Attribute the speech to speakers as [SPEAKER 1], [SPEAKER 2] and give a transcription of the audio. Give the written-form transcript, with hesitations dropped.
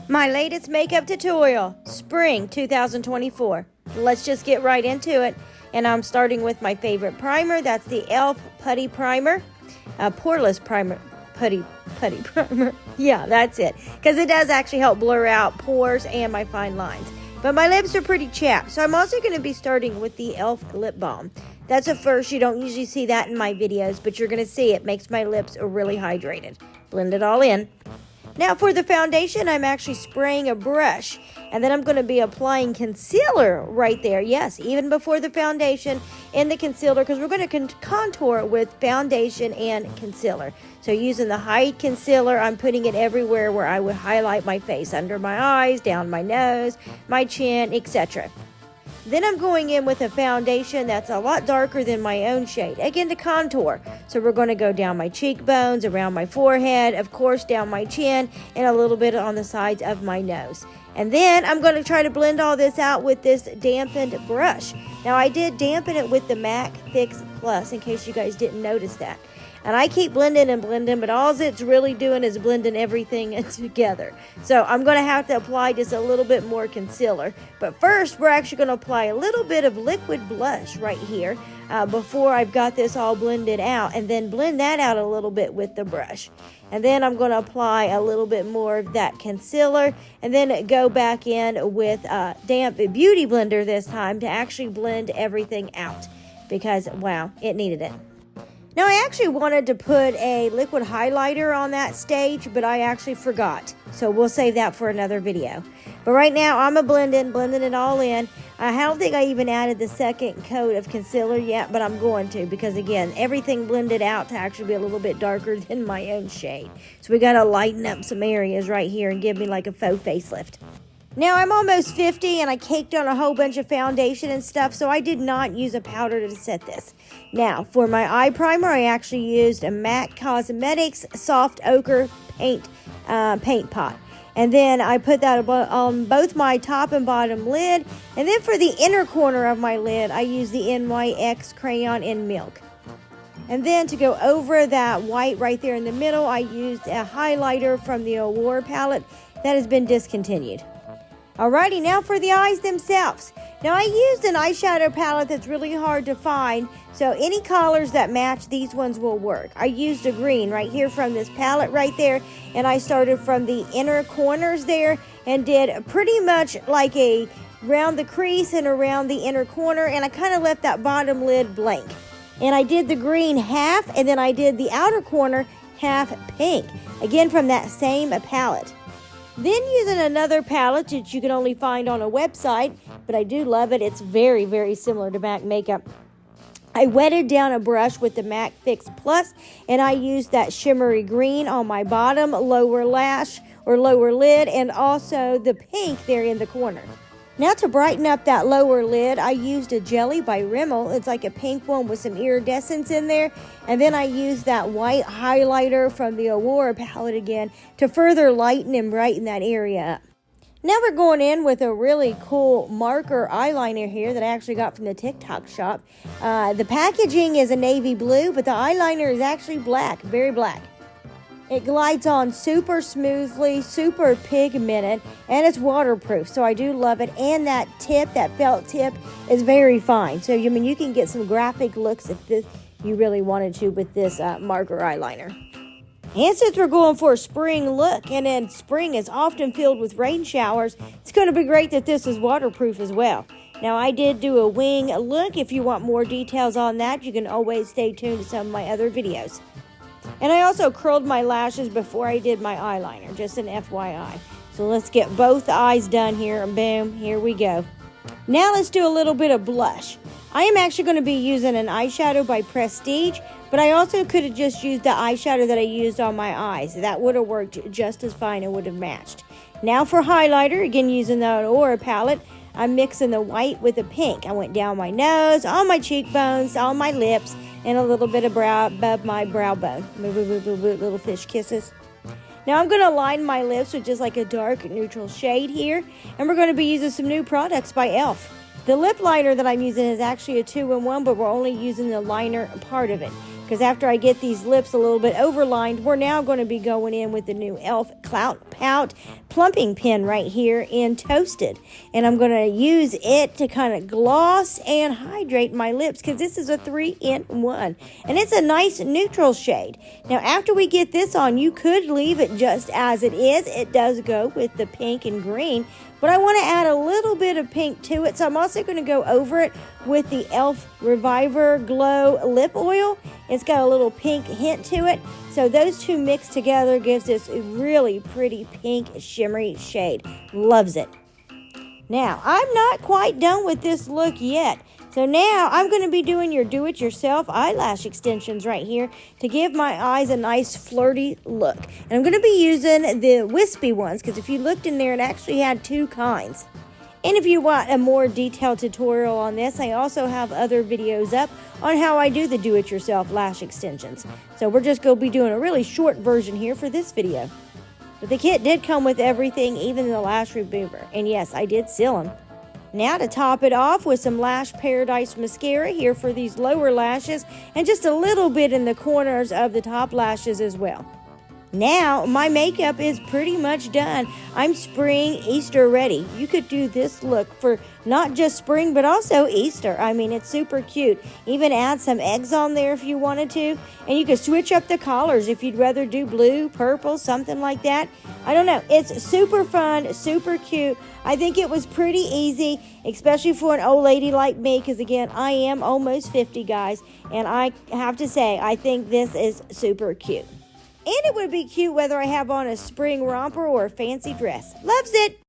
[SPEAKER 1] My latest makeup tutorial, Spring 2024. Let's just get right into it. And I'm starting with my favorite primer. That's the e.l.f. Putty Primer. Poreless Primer. Putty Primer. Yeah, that's it. Because it does actually help blur out pores and my fine lines. But my lips are pretty chapped. So I'm also going to be starting with the e.l.f. Lip Balm. That's a first. You don't usually see that in my videos, but you're going to see it makes my lips really hydrated. Blend it all in. Now for the foundation, I'm actually spraying a brush, and then I'm going to be applying concealer right there. Yes, even before the foundation and the concealer, because we're going to contour with foundation and concealer. So using the Hide Concealer, I'm putting it everywhere where I would highlight my face, under my eyes, down my nose, my chin, etc. Then I'm going in with a foundation that's a lot darker than my own shade, again to contour. So we're going to go down my cheekbones, around my forehead, of course down my chin, and a little bit on the sides of my nose. And then I'm going to try to blend all this out with this dampened brush. Now I did dampen it with the MAC Fix Plus, in case you guys didn't notice that. And I keep blending and blending, but all it's really doing is blending everything together. So I'm going to have to apply just a little bit more concealer. But first, we're actually going to apply a little bit of liquid blush right here before I've got this all blended out. And then blend that out a little bit with the brush. And then I'm going to apply a little bit more of that concealer. And then go back in with a damp beauty blender this time to actually blend everything out. Because, wow, it needed it. Now, I actually wanted to put a liquid highlighter on that stage, but I actually forgot. So we'll save that for another video. But right now, I'm blending it all in. I don't think I even added the second coat of concealer yet, but I'm going to because, again, everything blended out to actually be a little bit darker than my own shade. So we got to lighten up some areas right here and give me like a faux facelift. Now, I'm almost 50 and I caked on a whole bunch of foundation and stuff, so I did not use a powder to set this. Now, for my eye primer, I actually used a MAC Cosmetics Soft Ochre paint pot. And then I put that on both my top and bottom lid. And then for the inner corner of my lid, I used the NYX Crayon in Milk. And then to go over that white right there in the middle, I used a highlighter from the Allure palette that has been discontinued. Alrighty, now for the eyes themselves. Now I used an eyeshadow palette that's really hard to find, so any colors that match these ones will work. I used a green right here from this palette right there, and I started from the inner corners there and did pretty much like a around the crease and around the inner corner, and I kind of left that bottom lid blank. And I did the green half, and then I did the outer corner half pink, again from that same palette. Then using another palette that you can only find on a website, but I do love it. It's very, very similar to MAC makeup. I wetted down a brush with the MAC Fix Plus, and I used that shimmery green on my bottom lower lash or lower lid, and also the pink there in the corner. Now to brighten up that lower lid, I used a jelly by Rimmel. It's like a pink one with some iridescence in there. And then I used that white highlighter from the Aurora palette again to further lighten and brighten that area up. Now we're going in with a really cool marker eyeliner here that I actually got from the TikTok shop. The packaging is a navy blue, but the eyeliner is actually black, very black. It glides on super smoothly, super pigmented, and it's waterproof, so I do love it. And that tip, that felt tip, is very fine. So, I mean, you can get some graphic looks if you really wanted to with this marker eyeliner. And since we're going for a spring look, and then spring is often filled with rain showers, it's going to be great that this is waterproof as well. Now, I did do a wing look. If you want more details on that, you can always stay tuned to some of my other videos. And I also curled my lashes before I did my eyeliner, just an FYI. So let's get both eyes done here, and boom, here we go. Now let's do a little bit of blush. I am actually going to be using an eyeshadow by Prestige, but I also could have just used the eyeshadow that I used on my eyes. That would have worked just as fine and would have matched. Now for highlighter, again using the Aurora palette, I'm mixing the white with the pink. I went down my nose, on my cheekbones, on my lips, and a little bit of brow above my brow bone. Little fish kisses. Now I'm going to line my lips with just like a dark neutral shade here. And we're going to be using some new products by e.l.f. The lip liner that I'm using is actually a 2-in-1, but we're only using the liner part of it. because after I get these lips a little bit overlined, we're now going to be going in with the new e.l.f. Clout Pout plumping pen right here in Toasted. And I'm going to use it to kind of gloss and hydrate my lips, because this is a 3-in-1. And it's a nice neutral shade. Now, after we get this on, you could leave it just as it is. It does go with the pink and green, but I want to add a little bit of pink to it, so I'm also going to go over it with the e.l.f. Reviver Glow Lip Oil. It's got a little pink hint to it, so those two mixed together gives this a really pretty pink shimmery shade. Loves it. Now, I'm not quite done with this look yet. So now I'm going to be doing your do-it-yourself eyelash extensions right here to give my eyes a nice flirty look. And I'm going to be using the wispy ones, because if you looked in there, it actually had two kinds. And if you want a more detailed tutorial on this, I also have other videos up on how I do the do-it-yourself lash extensions. So we're just going to be doing a really short version here for this video. But the kit did come with everything, even the lash remover. And yes, I did seal them. Now to top it off with some Lash Paradise mascara here for these lower lashes, and just a little bit in the corners of the top lashes as well. Now my makeup is pretty much done. I'm spring Easter ready. You could do this look for not just spring but also Easter. I mean, it's super cute. Even add some eggs on there if you wanted to. And you could switch up the colors if you'd rather do blue, purple, something like that. I don't know. It's super fun, super cute. I think it was pretty easy, especially for an old lady like me, because again, I am almost 50, guys. And I have to say, I think this is super cute. And it would be cute whether I have on a spring romper or a fancy dress. Loves it!